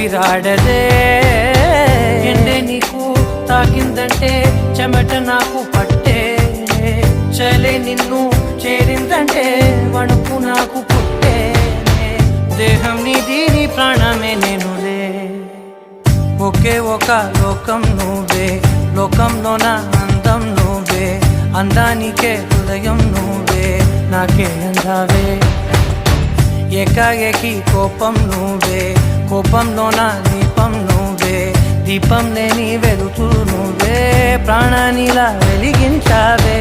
ఊపిరాడదే ఎండే నీకు తాకిందంటే చెమట నాకు పట్టే చలే నిన్ను చేరిందంటే వణుకు నాకు పుట్టే దేహం నీది నీ ప్రాణమే నేనులే ఒకే ఒక లోకం నువ్వే లోకంలో నా అందం నువ్వే అందానికే హృదయం నువ్వే నాకే అందావే ఏకాఏకి కోపం నువ్వే కోపంలో నా దీపం నువ్వే దీపం లేని వెలుతురు నువ్వే ప్రాణానిలా వెలిగించావే